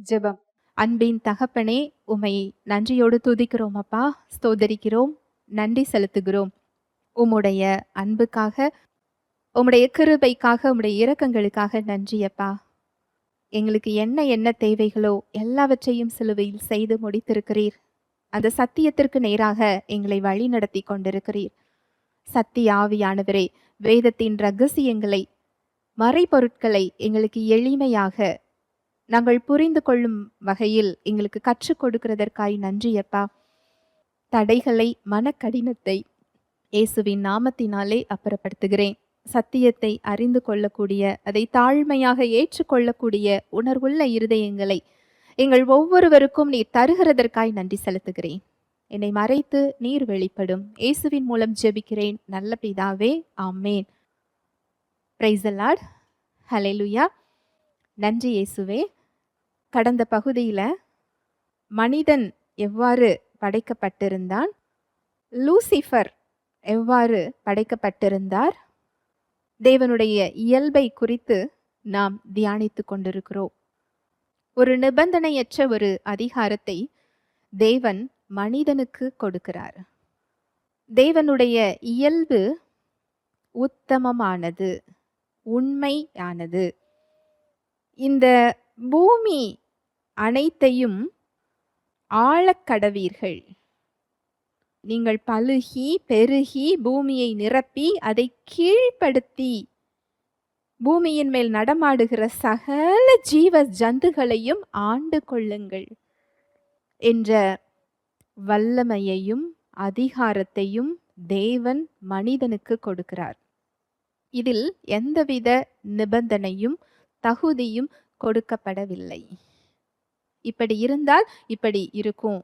ஜெபம். அன்பின் தகப்பனே, உம்மை நன்றியோடு துதிக்கிறோம் அப்பா, ஸ்தோத்தரிக்கிறோம், நன்றி செலுத்துகிறோம். உம்முடைய அன்புக்காக, உம்முடைய கிருபைக்காக, உம்முடைய இரக்கங்களுக்காக நன்றி அப்பா. எங்களுக்கு என்ன என்ன தேவைகளோ எல்லாவற்றையும் சிலுவையில் செய்து முடித்திருக்கிறீர். அந்த சத்தியத்திற்கு நேராக எங்களை வழி நடத்தி கொண்டிருக்கிறீர். சத்திய ஆவியானவரே, வேதத்தின் ரகசியங்களை, மறைபொருட்களை எங்களுக்கு எளிமையாக நாங்கள் புரிந்து கொள்ளும் வகையில் எங்களுக்கு கற்றுக் கொடுக்கிறதற்காய் நன்றி அப்பா. தடைகளை, மனக்கடினத்தை இயேசுவின் நாமத்தினாலே அப்புறப்படுத்துகிறேன். சத்தியத்தை அறிந்து கொள்ளக்கூடிய, அதை தாழ்மையாக ஏற்றுக்கொள்ளக்கூடிய உணர்வுள்ள இருதயங்களை எங்கள் ஒவ்வொருவருக்கும் நீர் தருகிறதற்காய் நன்றி செலுத்துகிறேன். என்னை மறைத்து நீர் வெளிப்படும். இயேசுவின் மூலம் ஜெபிக்கிறேன் நல்ல பிதாவே, ஆமேன். Praise the Lord. ஹல்லேலூயா. நன்றி இயேசுவே. கடந்த பகுதியில் மனிதன் எவ்வாறு படைக்கப்பட்டிருந்தான், லூசிஃபர் எவ்வாறு படைக்கப்பட்டிருந்தார், தேவனுடைய இயல்பை குறித்து நாம் தியானித்து கொண்டிருக்கிறோம். ஒரு நிபந்தனையற்ற ஒரு அதிகாரத்தை தேவன் மனிதனுக்கு கொடுக்கிறார். தேவனுடைய இயல்பு உத்தமமானது, உண்மையானது. இந்த பூமி அனைத்தையும் ஆளக்கடவீர்கள். நீங்கள் பலுகி பெருகி பூமியை நிரப்பி அதை கீழ்ப்படுத்தி பூமியின் மேல் நடமாடுகிற சகல ஜீவ ஜந்துகளையும் ஆண்டு கொள்ளுங்கள் என்ற வல்லமையையும் அதிகாரத்தையும் தேவன் மனிதனுக்கு கொடுக்கிறார். இதில் எந்தவித நிபந்தனையும் தகுதியும் கொடுக்கப்படவில்லை. இப்படி இருந்தால் இப்படி இருக்கும்,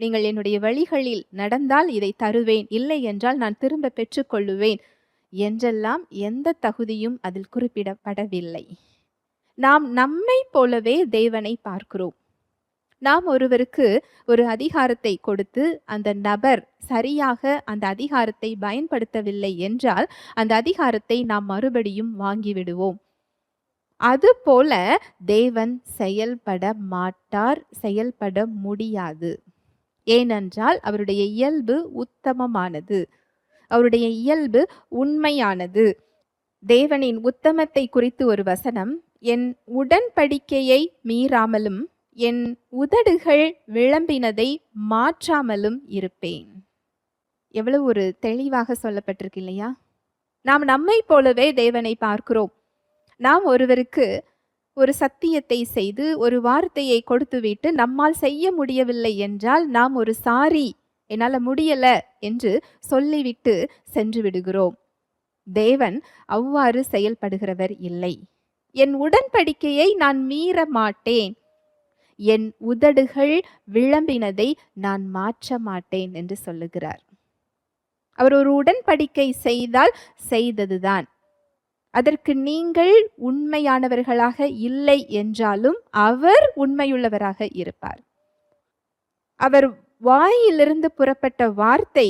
நீங்கள் என்னுடைய வழிகளில் நடந்தால் இதை தருவேன், இல்லை என்றால் நான் திரும்ப பெற்றுக்கொள்ளுவேன் என்றெல்லாம் எந்த தகுதியும் அதில் குறிப்பிடப்படவில்லை. நாம் நம்மை போலவே தேவனை பார்க்கிறோம். நாம் ஒருவருக்கு ஒரு அதிகாரத்தை கொடுத்து அந்த நபர் சரியாக அந்த அதிகாரத்தை பயன்படுத்தவில்லை என்றால் அந்த அதிகாரத்தை நாம் மறுபடியும் வாங்கிவிடுவோம். அதுபோல தேவன் செயல்பட மாட்டார், செயல்பட முடியாது. ஏனென்றால் அவருடைய இயல்பு உத்தமமானது, அவருடைய இயல்பு உண்மையானது. தேவனின் உத்தமத்தை குறித்து ஒரு வசனம், என் உடன்படிக்கையை மீறாமலும் என் உதடுகள் விளம்பினதை மாற்றாமலும் இருப்பேன். எவ்வளவு ஒரு தெளிவாக சொல்லப்பட்டிருக்கு இல்லையா? நாம் நம்மை போலவே தேவனை பார்க்கிறோம். நாம் ஒருவருக்கு ஒரு சத்தியத்தை செய்து ஒரு வார்த்தையை கொடுத்துவிட்டு நம்மால் செய்ய முடியவில்லை என்றால் நாம் ஒரு சாரி, என்னால் முடியல என்று சொல்லிவிட்டு சென்று விடுகிறோம். தேவன் அவ்வாறு செயல்படுகிறவர் இல்லை. என் உடன்படிக்கையை நான் மீற மாட்டேன், என் உதடுகள் விளம்பினதை நான் மாற்ற மாட்டேன் என்று சொல்லுகிறார். அவர் ஒரு உடன்படிக்கை செய்தால் செய்ததுதான். அதற்கு நீங்கள் உண்மையானவர்களாக இல்லை என்றாலும் அவர் உண்மையுள்ளவராக இருப்பார். அவர் வாயிலிருந்து புறப்பட்ட வார்த்தை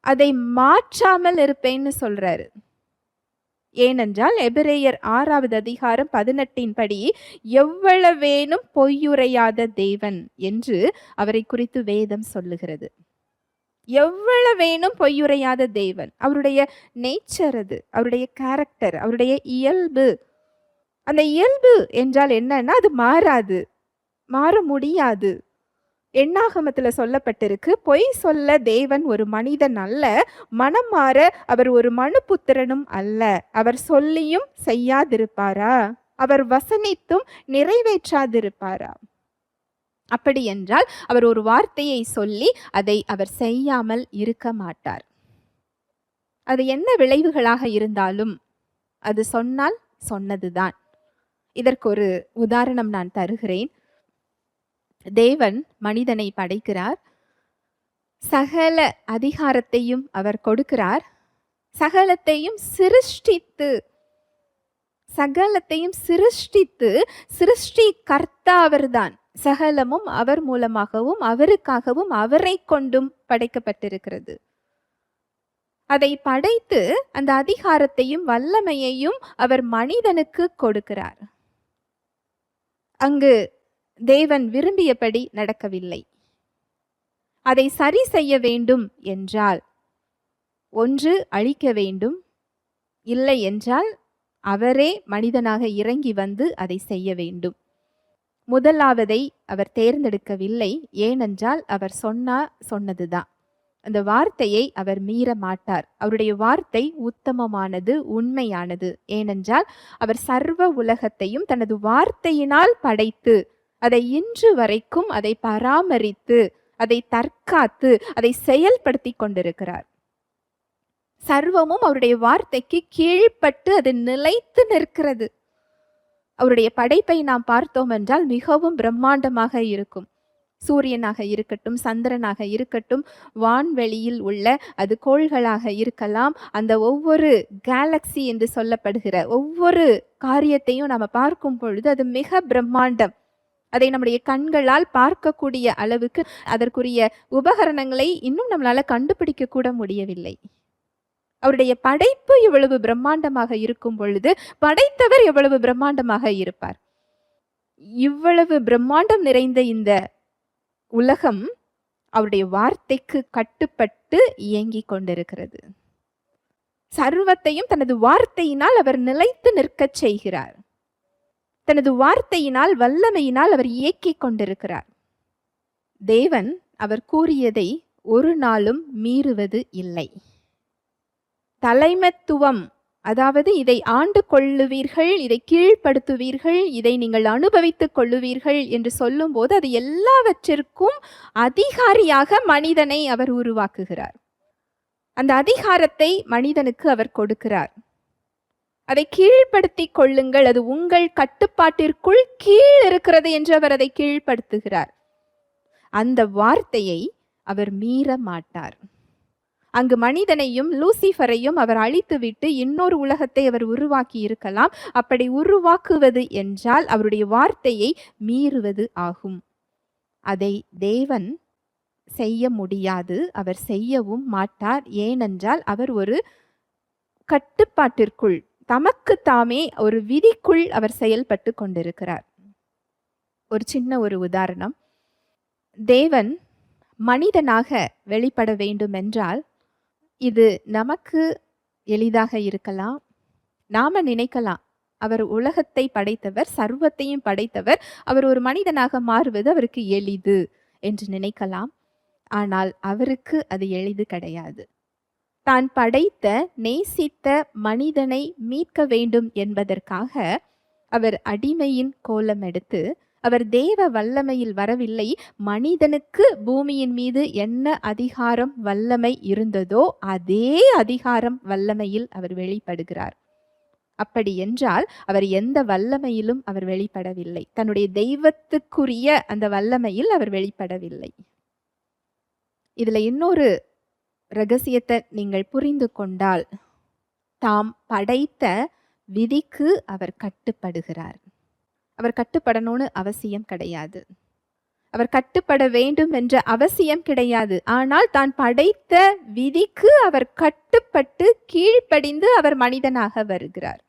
அதை மாற்றாமல் இருப்பேன்னு சொல்றாரு. ஏனென்றால் எபிரேயர் 6வது அதிகாரம் 18 படி எவ்வளவேனும் பொய்யுரையாத தேவன் என்று அவரை குறித்து வேதம் சொல்லுகிறது. எவ்வளவேனும் பொய்யுரையாத தேவன், அவருடைய நேச்சர் அது, அவருடைய கேரக்டர், அவருடைய இயல்பு. அந்த இயல்பு என்றால் என்னன்னா அது மாறாது, மாற முடியாது. எண்ணாகமத்துல சொல்லப்பட்டிருக்கு, பொய் சொல்ல தேவன் ஒரு மனிதன் அல்ல, மனம் மாற அவர் ஒரு மனுபுத்திரனும் அல்ல. அவர் சொல்லியும் செய்யாதிருப்பாரா? அவர் வசனித்தும் நிறைவேற்றாதிருப்பாரா? அப்படி என்றால் அவர் ஒரு வார்த்தையை சொல்லி அதை அவர் செய்யாமல் இருக்க மாட்டார். அது என்ன விளைவுகளாக இருந்தாலும் அது சொன்னால் சொன்னதுதான். இதற்கு ஒரு உதாரணம் நான் தருகிறேன். தேவன் மனிதனை படைக்கிறார், சகல அதிகாரத்தையும் அவர் கொடுக்கிறார், சகலத்தையும் சிருஷ்டித்து சிருஷ்டி கர்த்தா அவர்தான். சகலமும் அவர் மூலமாகவும் அவருக்காகவும் அவரை கொண்டும் படைக்கப்பட்டிருக்கிறது. அதை படைத்து அந்த அதிகாரத்தையும் வல்லமையையும் அவர் மனிதனுக்கு கொடுக்கிறார். அங்கு தேவன் விரும்பியபடி நடக்கவில்லை. அதை சரி செய்ய வேண்டும் என்றால் ஒன்று அழிக்க வேண்டும், இல்லை என்றால் அவரே மனிதனாக இறங்கி வந்து அதை செய்ய வேண்டும். முதலாவதை அவர் தேர்ந்தெடுக்கவில்லை. ஏனென்றால் அவர் சொன்னதுதான். அந்த வார்த்தையை அவர் மீற மாட்டார். அவருடைய வார்த்தை உத்தமமானது, உண்மையானது. ஏனென்றால் அவர் சர்வ உலகத்தையும் தனது வார்த்தையினால் படைத்து அதை இன்று வரைக்கும் அதை பராமரித்து அதை தற்காத்து அதை செயல்படுத்தி கொண்டிருக்கிறார். சர்வமும் அவருடைய வார்த்தைக்கு கீழ்ப்பட்டு அது நிலைத்து நிற்கிறது. அவருடைய படைப்பை நாம் பார்த்தோம் என்றால் மிகவும் பிரம்மாண்டமாக இருக்கும். சூரியனாக இருக்கட்டும், சந்திரனாக இருக்கட்டும், வான்வெளியில் உள்ள அது கோள்களாக இருக்கலாம், அந்த ஒவ்வொரு கேலக்சி என்று சொல்லப்படுகிற ஒவ்வொரு காரியத்தையும் நாம் பார்க்கும் பொழுது அது மிக பிரம்மாண்டம். அதை நம்முடைய கண்களால் பார்க்கக்கூடிய அளவுக்கு அதற்குரிய உபகரணங்களை இன்னும் நம்மளால கண்டுபிடிக்க கூட முடியவில்லை. அவருடைய படைப்பு எவ்வளவு பிரம்மாண்டமாக இருக்கும் பொழுது படைத்தவர் எவ்வளவு பிரம்மாண்டமாக இருப்பார். இவ்வளவு பிரம்மாண்டம் நிறைந்த இந்த உலகம் அவருடைய வார்த்தைக்கு கட்டுப்பட்டு இயங்கிக் கொண்டிருக்கிறது. சர்வத்தையும் தனது வார்த்தையினால் அவர் நிலைத்து நிற்கச் செய்கிறார். தனது வார்த்தையினால் வல்லமையினால் அவர் இயக்கிக் கொண்டிருக்கிறார். தேவன் அவர் கூறியதை ஒரு நாளும் மீறுவது இல்லை. தலைமைத்துவம், அதாவது இதை ஆண்டு கொள்ளுவீர்கள், இதை கீழ்ப்படுத்துவீர்கள், இதை நீங்கள் அனுபவித்துக் கொள்ளுவீர்கள் என்று சொல்லும் போது அது எல்லாவற்றிற்கும் அதிகாரியாக மனிதனை அவர் உருவாக்குகிறார். அந்த அதிகாரத்தை மனிதனுக்கு அவர் கொடுக்கிறார். அதை கீழ்ப்படுத்திக் கொள்ளுங்கள், அது உங்கள் கட்டுப்பாட்டிற்குள் கீழ் இருக்கிறது என்று அவர் அதை கீழ்ப்படுத்துகிறார். அந்த வார்த்தையை அவர் மீற மாட்டார். அங்கு மனிதனையும் லூசிஃபரையும் அவர் அழித்துவிட்டு இன்னொரு உலகத்தை அவர் உருவாக்கி இருக்கலாம். அப்படி உருவாக்குவது என்றால் அவருடைய வார்த்தையை மீறுவது ஆகும். அதை தேவன் செய்ய முடியாது, அவர் செய்யவும் மாட்டார். ஏனென்றால் அவர் ஒரு கட்டுப்பாட்டிற்குள், தமக்கு தாமே ஒரு விதிக்குள் அவர் செயல்பட்டு கொண்டிருக்கிறார். ஒரு சின்ன ஒரு உதாரணம். தேவன் மனிதனாக வெளிப்பட வேண்டும் என்றால் இது நமக்கு எளிதாக இருக்கலாம். நாம நினைக்கலாம், அவர் உலகத்தை படைத்தவர், சர்வத்தையும் படைத்தவர், அவர் ஒரு மனிதனாக மாறுவது அவருக்கு எளிது என்று நினைக்கலாம். ஆனால் அவருக்கு அது எளிது கிடையாது. தான் படைத்த நேசித்த மனிதனை மீட்க வேண்டும் என்பதற்காக அவர் அடிமையின் கோலம் எடுத்து, அவர் தேவ வல்லமையில் வரவில்லை. மனிதனுக்கு பூமியின் மீது என்ன அதிகாரம் வல்லமை இருந்ததோ அதே அதிகாரம் வல்லமையில் அவர் வெளிப்படுகிறார். அப்படி என்றால் அவர் எந்த வல்லமையிலும் அவர் வெளிப்படவில்லை. தன்னுடைய தெய்வத்துக்குரிய அந்த வல்லமையில் அவர் வெளிப்படவில்லை. இதுல இன்னொரு ரகசியத்தை நீங்கள் புரிந்து கொண்டால், தாம் படைத்த விதிக்கு அவர் கட்டுப்படுகிறார். அவர் கட்டுப்படணும்னு அவசியம் கிடையாது. அவர் கட்டுப்பட வேண்டும் என்ற அவசியம் கிடையாது. ஆனால் தான் படைத்த விதிக்கு அவர் கட்டுப்பட்டு கீழ்ப்படிந்து அவர் மனிதனாக வருகிறார்.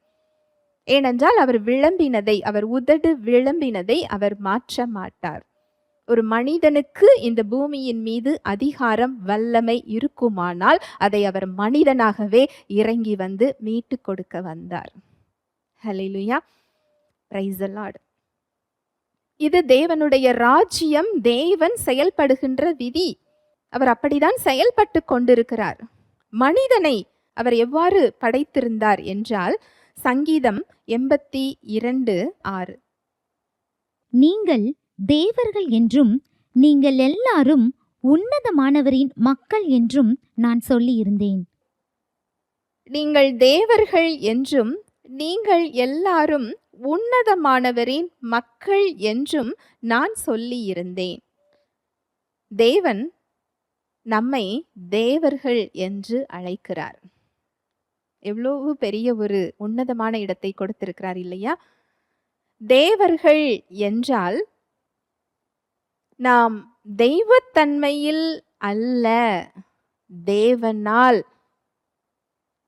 ஏனென்றால் அவர் விளம்பினதை, அவர் உதடு விளம்பினதை அவர் மாற்ற மாட்டார். ஒரு மனிதனுக்கு இந்த பூமியின் மீது அதிகாரம் வல்லமை இருக்குமானால் அதை அவர் மனிதனாகவே இறங்கி வந்து மீட்டு கொடுக்க வந்தார். ஹல்லேலூயா, பிரைஸ் தி லார்ட். இது தேவனுடைய ராஜ்யம், தேவன் செயல்படுகின்ற விதி. அவர் அப்படிதான் செயல்பட்டு கொண்டிருக்கிறார். மனிதனை அவர் எவ்வாறு படைத்திருந்தார் என்றால், சங்கீதம் 82:6, நீங்கள் தேவர்கள் என்றும் நீங்கள் எல்லாரும் உன்னதமானவரின் மக்கள் என்றும் நான் சொல்லியிருந்தேன். நீங்கள் தேவர்கள் என்றும் நீங்கள் எல்லாரும் உன்னதமானவரின் மக்கள் என்றும் நான் சொல்லியிருந்தேன். தேவன் நம்மை தேவர்கள் என்று அழைக்கிறார். எவ்வளவு பெரிய ஒரு உன்னதமான இடத்தை கொடுத்திருக்கிறார் இல்லையா? தேவர்கள் என்றால் நாம் தெய்வத்தன்மையில் அல்ல, தேவனால்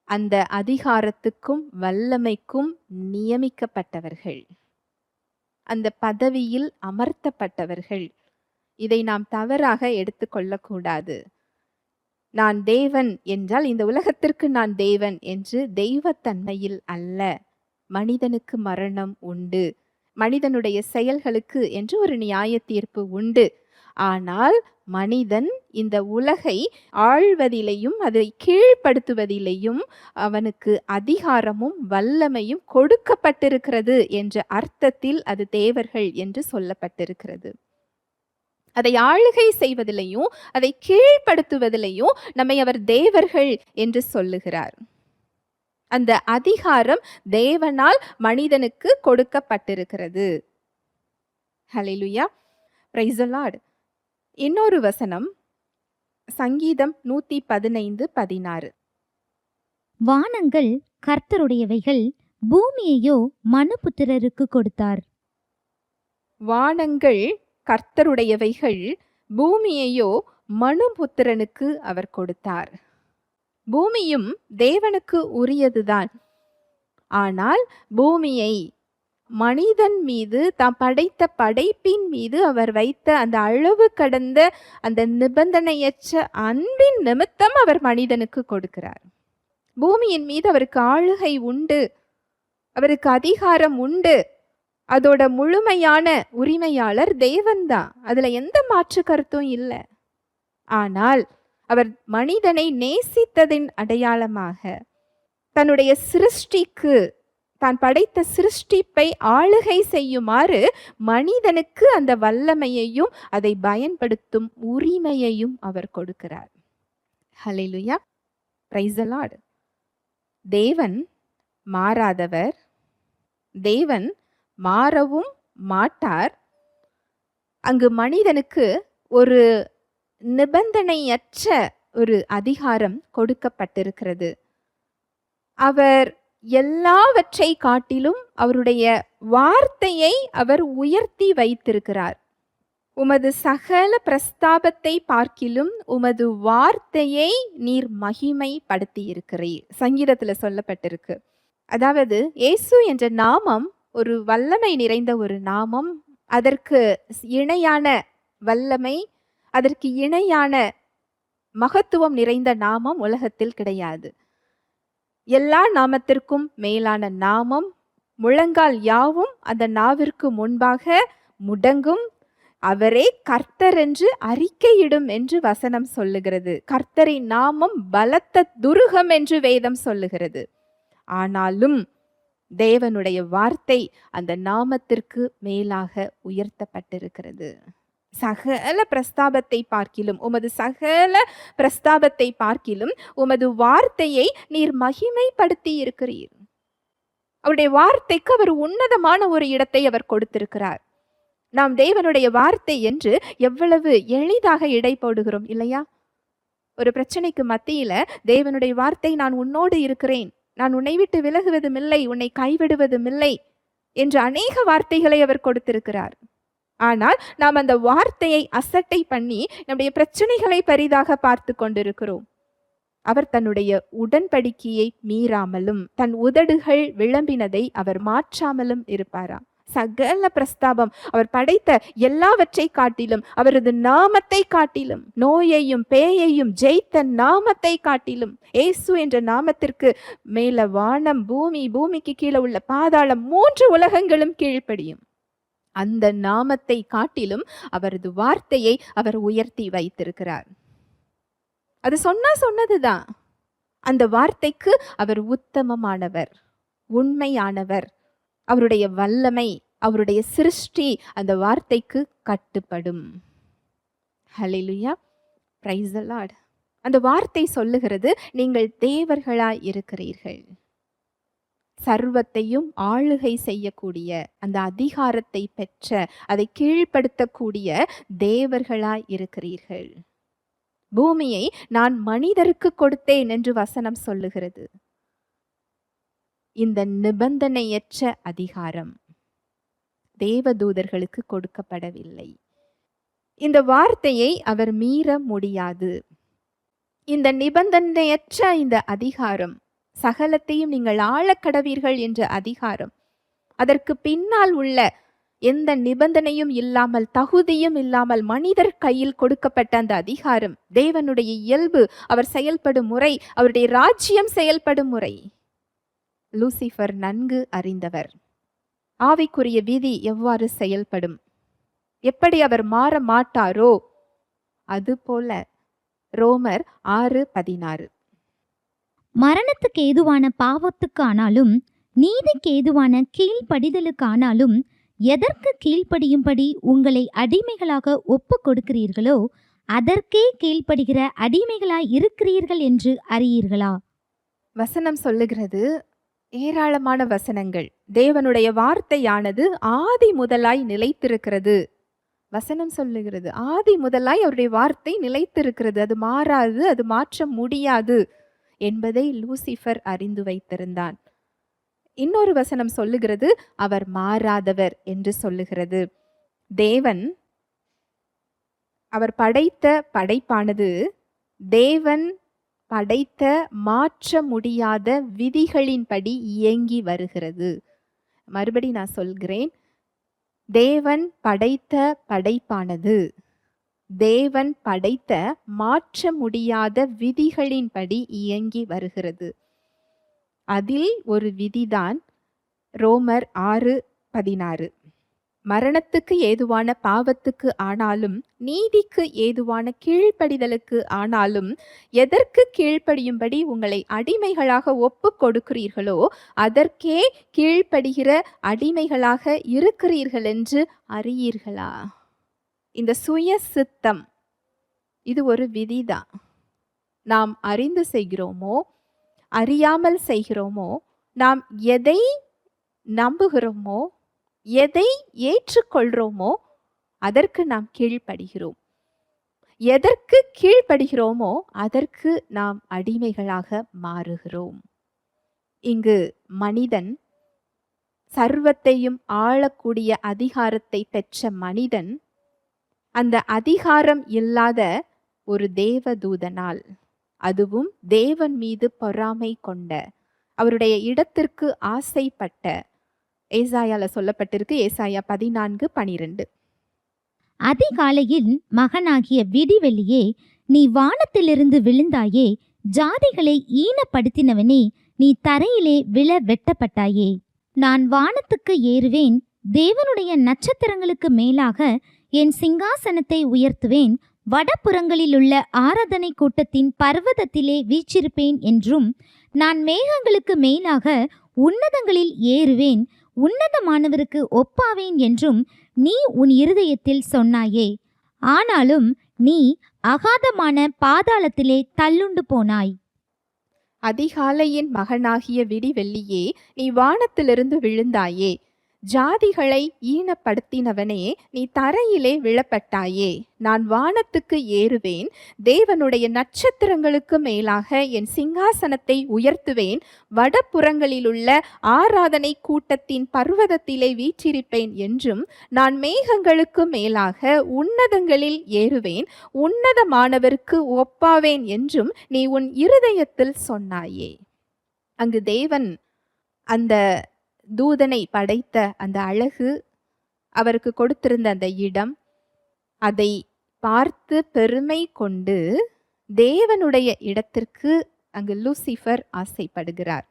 அந்த அதிகாரத்துக்கும் வல்லமைக்கும் நியமிக்கப்பட்டவர்கள். அந்த பதவியில் அமர்த்தப்பட்டவர்கள். இதை நாம் தவறாக எடுத்துக்கொள்ளக்கூடாது. நான் தேவன் என்றால் இந்த உலகத்திற்கு நான் தேவன் என்று தெய்வத்தன்மையில் அல்ல. மனிதனுக்கு மரணம் உண்டு, மனிதனுடைய செயல்களுக்கு என்று ஒரு நியாய தீர்ப்பு உண்டு. ஆனால் மனிதன் இந்த உலகை ஆள்வதிலேயும் அதை கீழ்ப்படுத்துவதிலேயும் அவனுக்கு அதிகாரமும் வல்லமையும் கொடுக்கப்பட்டிருக்கிறது என்ற அர்த்தத்தில் அது தேவர்கள் என்று சொல்லப்பட்டிருக்கிறது. அதை ஆளுகை செய்வதிலையும் அதை கீழ்ப்படுத்துவதிலையும் நம்மை அவர் தேவர்கள் என்று சொல்லுகிறார். அந்த அதிகாரம் தேவனால் மனிதனுக்கு கொடுக்கப்பட்டிருக்கிறது. ஹல்லேலூயா, பிரைஸ் தி லார்ட். இன்னொரு வசனம் சங்கீதம் 115:16. வானங்கள் கர்த்தருடையவைகள், பூமியையோ மனுபுத்திரருக்கு கொடுத்தார். வானங்கள் கர்த்தருடையவைகள், பூமியையோ மனுபுத்திரனுக்கு அவர் கொடுத்தார். பூமியும் தேவனுக்கு உரியதுதான். ஆனால் பூமியை மனிதன் மீது, தாம் படைத்த படைப்பின் மீது அவர் வைத்த அந்த அளவு கடந்த அந்த நிபந்தனையற்ற அன்பின் நிமித்தம் அவர் மனிதனுக்கு கொடுக்கிறார். பூமியின் மீது அவருக்கு ஆளுகை உண்டு, அவருக்கு அதிகாரம் உண்டு. அதோட முழுமையான உரிமையாளர் தேவன்தான். அதுல எந்த மாற்று கருத்தும் இல்லை. ஆனால் அவர் மனிதனை நேசித்ததின் அடையாளமாக தன்னுடைய சிருஷ்டிக்கு, தான் படைத்த சிருஷ்டிப்பை ஆளுகை செய்யுமாறு மனிதனுக்கு அந்த வல்லமையையும் அதை பயன்படுத்தும் உரிமையையும் அவர் கொடுக்கிறார். ஹல்லேலூயா, பிரைஸ் தி லார்ட். தேவன் மாறாதவர், தேவன் மாறவும் மாட்டார். அங்கு மனிதனுக்கு ஒரு நிபந்தனையற்ற ஒரு அதிகாரம் கொடுக்கப்பட்டிருக்கிறது. அவர் எல்லாவற்றை காட்டிலும் அவருடைய வார்த்தையை அவர் உயர்த்தி வைத்திருக்கிறார். உமது சகல பிரஸ்தாபத்தை பார்க்கிலும் உமது வார்த்தையை நீர் மகிமைப்படுத்தி இருக்கிறீர். சங்கீதத்துல சொல்லப்பட்டிருக்கு. அதாவது இயேசு என்ற நாமம் ஒரு வல்லமை நிறைந்த ஒரு நாமம். அதற்கு இணையான வல்லமை, அதற்கு இணையான மகத்துவம் நிறைந்த நாமம் உலகத்தில் கிடையாது. எல்லா நாமத்திற்கும் மேலான நாமம். முழங்கால் யாவும் அந்த நாவிற்கு முன்பாக முடங்கும். அவரே கர்த்தர் என்று அறிக்கையிடும் என்று வசனம் சொல்லுகிறது. கர்த்தரின் நாமம் பலத்த துருகம் என்று வேதம் சொல்லுகிறது. ஆனாலும் தேவனுடைய வார்த்தை அந்த நாமத்திற்கு மேலாக உயர்த்தப்பட்டிருக்கிறது. சகல பிரஸ்தாபத்தை பார்க்கிலும், உமது சகல பிரஸ்தாபத்தை பார்க்கிலும் உமது வார்த்தையை நீர் மகிமைப்படுத்தி இருக்கிறீர். அவருடைய வார்த்தைக்கு அவர் உன்னதமான ஒரு இடத்தை அவர் கொடுத்திருக்கிறார். நாம் தேவனுடைய வார்த்தை என்று எவ்வளவு எளிதாக இடை போடுகிறோம் இல்லையா? ஒரு பிரச்சனைக்கு மத்தியில தேவனுடைய வார்த்தை, நான் உன்னோடு இருக்கிறேன், நான் உன்னை விட்டு விலகுவதும் இல்லை, உன்னை கைவிடுவதும் இல்லை என்று அநேக வார்த்தைகளை அவர் கொடுத்திருக்கிறார். ஆனால் நாம் அந்த வார்த்தையை அசட்டை பண்ணி நம்முடைய பிரச்சனைகளை பெரிதாக பார்த்து கொண்டிருக்கிறோம். அவர் தன்னுடைய உடன்படிக்கையை மீறாமலும் தன் உதடுகள் விளம்பினதை அவர் மாற்றாமலும் இருப்பாரா? சகல பிரஸ்தாபம், அவர் படைத்த எல்லாவற்றை காட்டிலும், அவரது நாமத்தை காட்டிலும், நோயையும் பேயையும் ஜெயித்த நாமத்தை காட்டிலும், இயேசு என்ற நாமத்திற்கு மேல வானம், பூமி, பூமிக்கு கீழே உள்ள பாதாளம், 3 உலகங்களும் கீழ்ப்படியும். அந்த நாமத்தை காட்டிலும் அவரது வார்த்தையை அவர் உயர்த்தி வைத்திருக்கிறார். அது சொன்னதுதான். அந்த வார்த்தைக்கு அவர் உத்தமமானவர், உண்மையானவர். அவருடைய வல்லமை, அவருடைய சிருஷ்டி அந்த வார்த்தைக்கு கட்டுப்படும். ஹல்லேலூயா, பிரைஸ் தி லார்ட். அந்த வார்த்தை சொல்லுகிறது, நீங்கள் தேவர்களாய் இருக்கிறீர்கள். சர்வத்தையும் ஆளுகை செய்யக்கூடிய, அந்த அதிகாரத்தை பெற்ற, அதை கீழ்ப்படுத்தக்கூடிய தேவர்களாய் இருக்கிறீர்கள். பூமியை நான் மனிதருக்கு கொடுத்தேன் என்று வசனம் சொல்லுகிறது. இந்த நிபந்தனையற்ற அதிகாரம் தேவதூதர்களுக்கு கொடுக்கப்படவில்லை. இந்த வார்த்தையை அவர் மீற முடியாது. இந்த நிபந்தனையற்ற இந்த அதிகாரம், சகலத்தையும் நீங்கள் ஆளக்கடவீர்கள் என்ற அதிகாரம், அதற்கு பின்னால் உள்ள எந்த நிபந்தனையும் இல்லாமல், தகுதியும் இல்லாமல் மனிதர் கையில் கொடுக்கப்பட்ட அந்த அதிகாரம், தேவனுடைய இயல்பு, அவர் செயல்படும் முறை, அவருடைய ராஜ்யம் செயல்படும் முறை லூசிஃபர் நன்கு அறிந்தவர். ஆவிக்குரிய விதி எவ்வாறு செயல்படும், எப்படி அவர் மாற மாட்டாரோ அதுபோல. ரோமர் 6:16. மரணத்துக்கு ஏதுவான பாவத்துக்கு ஆனாலும் நீதிக்கு ஏதுவான கீழ்ப்படிதலுக்கு ஆனாலும் எதற்கு கீழ்ப்படியும்படி உங்களை அடிமைகளாக ஒப்பு கொடுக்கிறீர்களோ அதற்கே கீழ்ப்படுகிற அடிமைகளாய் இருக்கிறீர்கள் என்று அறியீர்களா? வசனம் சொல்லுகிறது, ஏராளமான வசனங்கள். தேவனுடைய வார்த்தையானது ஆதி முதலாய் நிலைத்திருக்கிறது. வசனம் சொல்லுகிறது, ஆதி முதலாய் அவருடைய வார்த்தை நிலைத்திருக்கிறது, அது மாறாது, அது மாற்ற முடியாது என்பதை லூசிஃபர் அறிந்து வைத்திருந்தான். இன்னொரு வசனம் சொல்லுகிறது, அவர் மாறாதவர் என்று சொல்லுகிறது. தேவன் அவர் படைத்த படைப்பானது தேவன் படைத்த மாற்ற முடியாத விதிகளின்படி இயங்கி வருகிறது. மறுபடி நான் சொல்கிறேன், தேவன் படைத்த படைப்பானது தேவன் படைத்த மாற்ற முடியாத விதிகளின்படி இயங்கி வருகிறது. அதில் ஒரு விதிதான் ரோமர் 6:16. மரணத்துக்கு ஏதுவான பாவத்துக்கு ஆனாலும் நீதிக்கு ஏதுவான கீழ்ப்படிதலுக்கு ஆனாலும் எதற்கு கீழ்ப்படியும்படி உங்களை அடிமைகளாக ஒப்பு கொடுக்கிறீர்களோ அதற்கே கீழ்ப்படுகிற அடிமைகளாக இருக்கிறீர்கள் என்று அறியீர்களா? இந்த சுய சித்தம் இது ஒரு விதிதான். நாம் அறிந்து செய்கிறோமோ அறியாமல் செய்கிறோமோ, நாம் எதை நம்புகிறோமோ எதை ஏற்றுக்கொள்கிறோமோ அதற்கு நாம் கீழ்ப்படுகிறோம். எதற்கு கீழ்ப்படுகிறோமோ அதற்கு நாம் அடிமைகளாக மாறுகிறோம். இங்கு மனிதன், சர்வத்தையும் ஆளக்கூடிய அதிகாரத்தை பெற்ற மனிதன், அந்த அதிகாரம் இல்லாத ஒரு தேவதூதனால், அதுவும் தேவன் மீது பொறாமை கொண்ட, அவருடைய இடத்திற்கு ஆசைப்பட்ட, ஏசாயால சொல்லப்பட்டிருக்கு, ஏசாயா 14:12. அதிகாலையில் மகனாகிய விடிவெளியே, நீ வானத்திலிருந்து விழுந்தாயே, ஜாதிகளை ஈனப்படுத்தினவனே, நீ தரையிலே விழ வெட்டப்பட்டாயே. நான் வானத்துக்கு ஏறுவேன், தேவனுடைய நட்சத்திரங்களுக்கு மேலாக என் சிங்காசனத்தை உயர்த்துவேன், வடபுறங்களிலுள்ள ஆராதனை கூட்டத்தின் பர்வதத்திலே வீற்றிருப்பேன் என்றும், நான் மேகங்களுக்கு மேலாக உன்னதங்களில் ஏறுவேன், உன்னதமானவருக்கு ஒப்பாவேன் என்றும் நீ உன் இருதயத்தில் சொன்னாயே. ஆனாலும் நீ அகாதமான பாதாளத்திலே தள்ளுண்டு போனாய். அதிகாலையின் மகனாகிய விடிவெள்ளியே, நீ வானத்திலிருந்து விழுந்தாயே, ஜாதிகளை ஈனப்படுத்தினவனே, நீ தரையிலே விழப்பட்டாயே. நான் வானத்துக்கு ஏறுவேன், தேவனுடைய நட்சத்திரங்களுக்கு மேலாக என் சிங்காசனத்தை உயர்த்துவேன், வடபுறங்களிலுள்ள ஆராதனை கூட்டத்தின் பர்வதத்திலே வீற்றிருப்பேன் என்றும், நான் மேகங்களுக்கு மேலாக உன்னதங்களில் ஏறுவேன், உன்னதமானவருக்கு ஒப்பாவேன் என்றும் நீ உன் இருதயத்தில் சொன்னாயே. அங்கு தேவன் அந்த தூதனை படைத்த அந்த அழகு, அவருக்கு கொடுத்திருந்த அந்த இடம், அதை பார்த்து பெருமை கொண்டு தேவனுடைய இடத்திற்கு அங்கு லூசிஃபர் ஆசைப்படுகிறார்.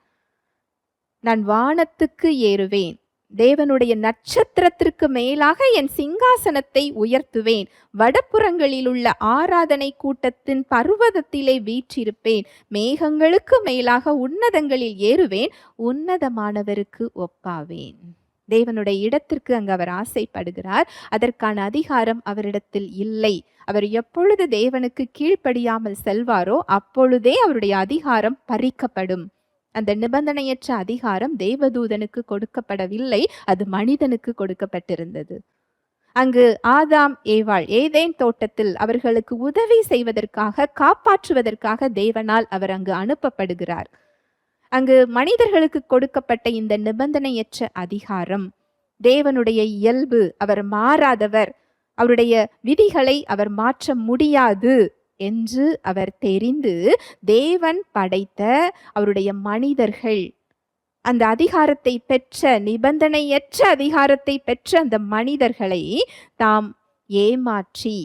நான் வானத்துக்கு ஏறுவேன், தேவனுடைய நட்சத்திரத்திற்கு மேலாக என் சிங்காசனத்தை உயர்த்துவேன், வடபுறங்களில் உள்ள ஆராதனை கூட்டத்தின் பர்வதத்திலே வீற்றிருப்பேன், மேகங்களுக்கு மேலாக உன்னதங்களில் ஏறுவேன், உன்னதமானவருக்கு ஒப்பாவேன். தேவனுடைய இடத்திற்கு அங்கு அவர் ஆசைப்படுகிறார். அதற்கான அதிகாரம் அவரிடத்தில் இல்லை. அவர் எப்பொழுது தேவனுக்கு கீழ்ப்படியாமல் செல்வாரோ அப்பொழுதே அவருடைய அதிகாரம் பறிக்கப்படும். அந்த நிபந்தனையற்ற அதிகாரம் தேவதூதனுக்கு கொடுக்கப்படவில்லை, அது மனிதனுக்கு கொடுக்கப்பட்டிருந்தது. அங்கு ஆதாம் ஏவாள் ஏதேன் தோட்டத்தில் அவர்களுக்கு உதவி செய்வதற்காக, காப்பாற்றுவதற்காக தேவனால் அவர் அங்கு அனுப்பப்படுகிறார். அங்கு மனிதர்களுக்கு கொடுக்கப்பட்ட இந்த நிபந்தனையற்ற அதிகாரம், தேவனுடைய இயல்பு, அவர் மாறாதவர், அவருடைய விதிகளை அவர் மாற்ற முடியாது என்று அவர் தெரிந்து, தேவன் படைத்த அவருடைய மனிதர்கள் அந்த அதிகாரத்தை பெற்ற, நிபந்தனையற்ற அதிகாரத்தை பெற்ற அந்த மனிதர்களை தாம் ஏமாற்றி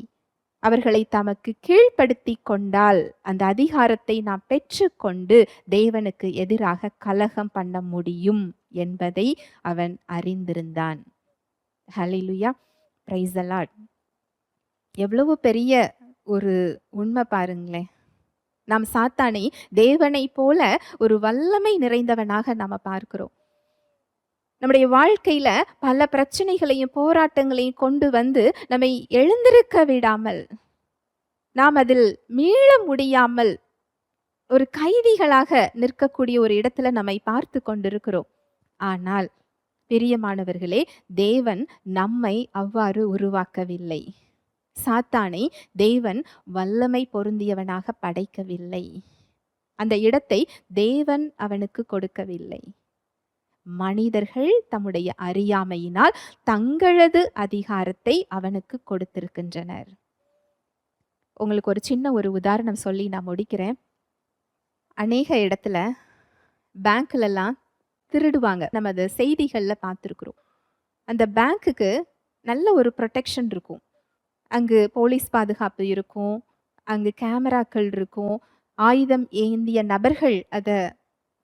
அவர்களை தமக்கு கீழ்ப்படுத்தி கொண்டால் அந்த அதிகாரத்தை நாம் பெற்றுக்கொண்டு தேவனுக்கு எதிராக கலகம் பண்ண முடியும் என்பதை அவன் அறிந்திருந்தான். ஹல்லேலூயா, பிரைஸ் தி லார்ட். எவ்வளவு பெரிய ஒரு உண்மை பாருங்களேன். நாம் சாத்தானை தேவனை போல ஒரு வல்லமை நிறைந்தவனாக நாம பார்க்கிறோம். நம்முடைய வாழ்க்கையில பல பிரச்சனைகளையும் போராட்டங்களையும் கொண்டு வந்து நம்மை எழுந்திருக்க விடாமல், நாம் அதில் மீள முடியாமல் ஒரு கைதிகளாக நிற்கக்கூடிய ஒரு இடத்துல நம்மை பார்த்து கொண்டிருக்கிறோம். ஆனால் பிரியமானவர்களே, தேவன் நம்மை அவ்வாறு உருவாக்கவில்லை. சாத்தானை தேவன் வல்லமை பொருந்தியவனாக படைக்கவில்லை. அந்த இடத்தை தேவன் அவனுக்கு கொடுக்கவில்லை. மனிதர்கள் தம்முடைய அறியாமையினால் தங்களது அதிகாரத்தை அவனுக்கு கொடுத்திருக்கின்றனர். உங்களுக்கு ஒரு சின்ன ஒரு உதாரணம் சொல்லி நான் முடிக்கிறேன். அநேக இடத்துல பேங்க்லலாம் திருடுவாங்க. நம்ம அது செய்திகளில் பார்த்துருக்குறோம். அந்த பேங்க்குக்கு நல்ல ஒரு ப்ரொடெக்ஷன் இருக்கும். அங்கு போலீஸ் பாதுகாப்பு இருக்கும், அங்கு கேமராக்கள் இருக்கும், ஆயுதம் ஏந்திய நபர்கள் அதை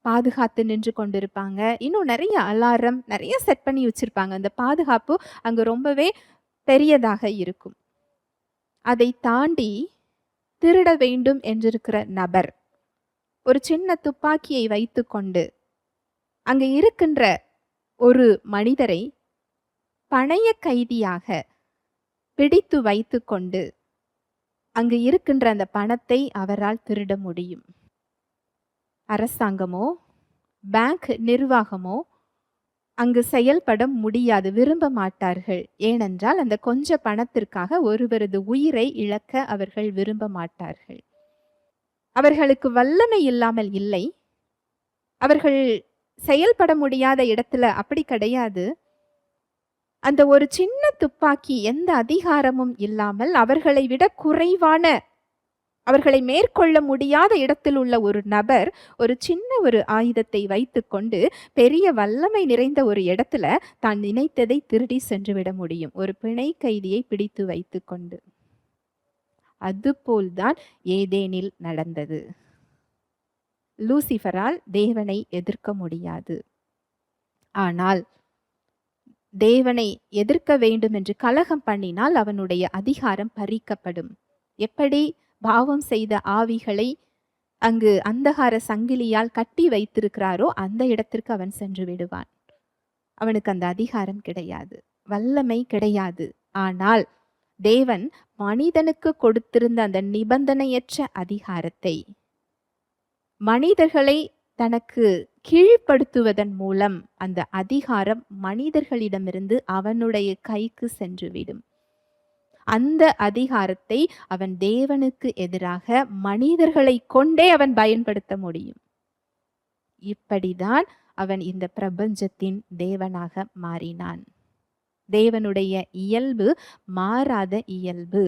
பாதுகாத்து நின்று கொண்டிருப்பாங்க. இன்னும் நிறைய அலாரம் நிறைய செட் பண்ணி வச்சிருப்பாங்க. அந்த பாதுகாப்பு அங்கு ரொம்பவே பெரியதாக இருக்கும். அதை தாண்டி திருட வேண்டும் என்றிருக்கிற நபர் ஒரு சின்ன துப்பாக்கியை வைத்துக்கொண்டு அங்கு இருக்கின்ற ஒரு மனிதரை பணைய கைதியாக பிடித்து வைத்துக்கொண்டு அங்கு இருக்கின்ற அந்த பணத்தை அவரால் திருட முடியும். அரசாங்கமோ பேங்க் நிர்வாகமோ அங்கு செயல்பட முடியாது, விரும்ப மாட்டார்கள். ஏனென்றால் அந்த கொஞ்ச பணத்திற்காக ஒருவரது உயிரை இழக்க அவர்கள் விரும்ப மாட்டார்கள். அவர்களுக்கு வல்லமை இல்லாமல் இல்லை, அவர்கள் செயல்பட முடியாத இடத்துல அப்படி கிடையாது. அந்த ஒரு சின்ன துப்பாக்கி எந்த அதிகாரமும் இல்லாமல் அவர்களை விட குறைவான, அவர்களை மேற்கொள்ள முடியாத இடத்தில் உள்ள ஒரு நபர் ஒரு சின்ன ஒரு ஆயுதத்தை வைத்துக்கொண்டு பெரிய வல்லமை நிறைந்த ஒரு இடத்துல தான் நினைத்ததை திருடி சென்றுவிட முடியும், ஒரு பிணை கைதியை பிடித்து வைத்துக்கொண்டு. அதுபோல்தான் ஏதேனில் நடந்தது. லூசிஃபரால் தேவனை எதிர்க்க முடியாது. ஆனால் தேவனை எதிர்க்க வேண்டும் என்று கலகம் பண்ணினால் அவனுடைய அதிகாரம் பறிக்கப்படும். எப்படி பாவம் செய்த ஆவிகளை அங்கு அந்தகார சங்கிலியால் கட்டி வைத்திருக்கிறாரோ அந்த இடத்திற்கு அவன் சென்று விடுவான். அவனுக்கு அந்த அதிகாரம் கிடையாது, வல்லமை கிடையாது. ஆனால் தேவன் மனிதனுக்கு கொடுத்திருந்த அந்த நிபந்தனையற்ற அதிகாரத்தை மனிதர்களை தனக்கு கீழ்ப்படுத்துவதன் மூலம் அந்த அதிகாரம் மனிதர்களிடமிருந்து அவனுடைய கைக்கு சென்றுவிடும். அந்த அதிகாரத்தை அவன் தேவனுக்கு எதிராக மனிதர்களை கொண்டே அவன் பயன்படுத்த முடியும். இப்படிதான் அவன் இந்த பிரபஞ்சத்தின் தேவனாக மாறினான். தேவனுடைய இயல்பு மாறாத இயல்பு.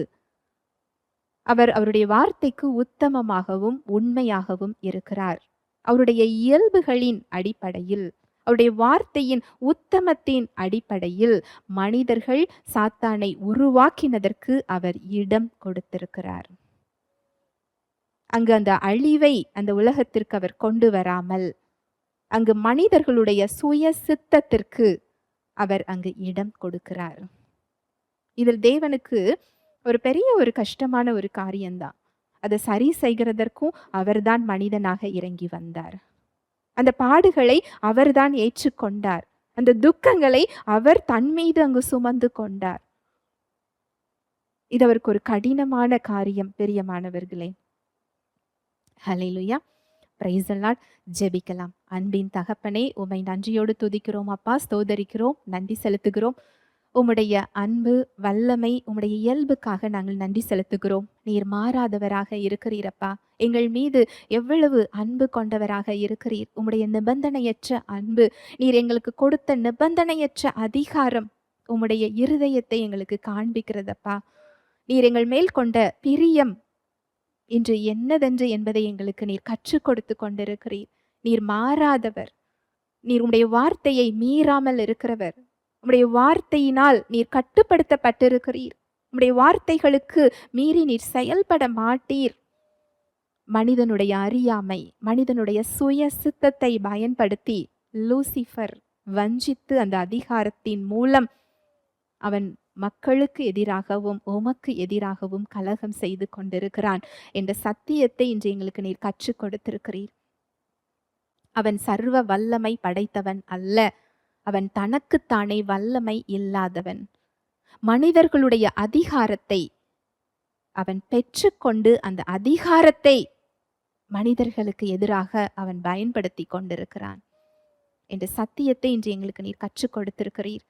அவருடைய வார்த்தைக்கு உத்தமமாகவும் உண்மையாகவும் இருக்கிறார். அவருடைய இயல்புகளின் அடிப்படையில், அவருடைய வார்த்தையின் உத்தமத்தின் அடிப்படையில் மனிதர்கள் சாத்தானை உருவாக்கினதற்கு அவர் இடம் கொடுத்திருக்கிறார். அங்கு அந்த அழிவை அந்த உலகத்திற்கு அவர் கொண்டு வராமல், அங்கு மனிதர்களுடைய சுய சித்தத்திற்கு அவர் அங்கு இடம் கொடுக்கிறார். இதில் தேவனுக்கு ஒரு பெரிய ஒரு கஷ்டமான ஒரு காரியம்தான். அதை சரி செய்கிறதற்கும் அவர்தான் மனிதனாக இறங்கி வந்தார். அந்த பாடுகளை அவர்தான் ஏற்றுக்கொண்டார். அந்த துக்கங்களை அவர் தன் மீது அங்கு சுமந்து கொண்டார். இது அவருக்கு ஒரு கடினமான காரியம். பிரியமானவர்களே, ஹல்லேலூயா, பிரைஸ் தி லார்ட். ஜெபிக்கலாம். அன்பின் தகப்பனே, உம்மை நன்றியோடு துதிக்கிறோம் அப்பா, ஸ்தோதரிக்கிறோம், நன்றி செலுத்துகிறோம். உம்முடைய அன்பு, வல்லமை, உம்முடைய இயல்புக்காக நாங்கள் நன்றி செலுத்துகிறோம். நீர் மாறாதவராக இருக்கிறீரப்பா. எங்கள் மீது எவ்வளவு அன்பு கொண்டவராக இருக்கிறீர். உம்முடைய நிபந்தனையற்ற அன்பு, நீர் எங்களுக்கு கொடுத்த நிபந்தனையற்ற அதிகாரம், உம்முடைய இருதயத்தை எங்களுக்கு காண்பிக்கிறதப்பா. நீர் எங்கள் மேல் கொண்ட பிரியம் இன்று என்னதென்று என்பதை எங்களுக்கு நீர் கற்றுக் கொடுத்து கொண்டிருக்கிறீர். நீர் மாறாதவர். நீர் உம்முடைய வார்த்தையை மீறாமல் இருக்கிறவர். உம்முடைய வார்த்தையினால் நீர் கட்டுப்படுத்தப்பட்டிருக்கிறீர். உம்முடைய வார்த்தைகளுக்கு மீறி நீர் செயல்பட மாட்டீர். மனிதனுடைய அறியாமை, மனிதனுடைய சுய சித்தத்தை பயன்படுத்தி லூசிஃபர் வஞ்சித்து அந்த அதிகாரத்தின் மூலம் அவன் மக்களுக்கு எதிராகவும் உமக்கு எதிராகவும் கலகம் செய்து கொண்டிருக்கிறான் என்ற சத்தியத்தை இன்று எங்களுக்கு நீர் கற்றுக் கொடுத்திருக்கிறீர். அவன் சர்வ வல்லமை படைத்தவன் அல்ல. அவன் தனக்குத்தானே வல்லமை இல்லாதவன். மனிதர்களுடைய அதிகாரத்தை அவன் பெற்றுக்கொண்டு அந்த அதிகாரத்தை மனிதர்களுக்கு எதிராக அவன் பயன்படுத்தி கொண்டிருக்கிறான் என்ற சத்தியத்தை இன்று எங்களுக்கு நீர் கற்றுக் கொடுத்திருக்கிறீர்.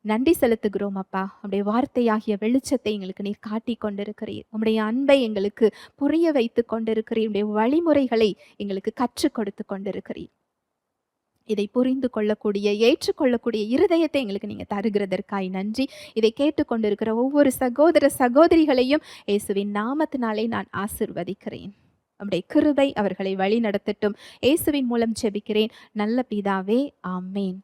நன்றி செலுத்துகிறோம் அப்பா. உம்முடைய வார்த்தையாகிய வெளிச்சத்தை எங்களுக்கு நீர் காட்டி கொண்டிருக்கிறீர். உம்முடைய அன்பை எங்களுக்கு புரிய வைத்து கொண்டிருக்கிறீர். உம்முடைய வழிமுறைகளை எங்களுக்கு கற்றுக் கொடுத்து கொண்டிருக்கிறீர். இதை புரிந்து கொள்ளக்கூடிய, ஏற்றுக்கொள்ளக்கூடிய இருதயத்தை எங்களுக்கு நீங்க தருகிறதற்காய் நன்றி. இதை கேட்டுக்கொண்டிருக்கிற ஒவ்வொரு சகோதர சகோதரிகளையும் இயேசுவின் நாமத்தினாலே நான் ஆசிர்வதிக்கிறேன். நம்முடைய கிருபை அவர்களை வழி நடத்தட்டும். இயேசுவின் மூலம் ஜெபிக்கிறேன் நல்ல பிதாவே, ஆமேன்.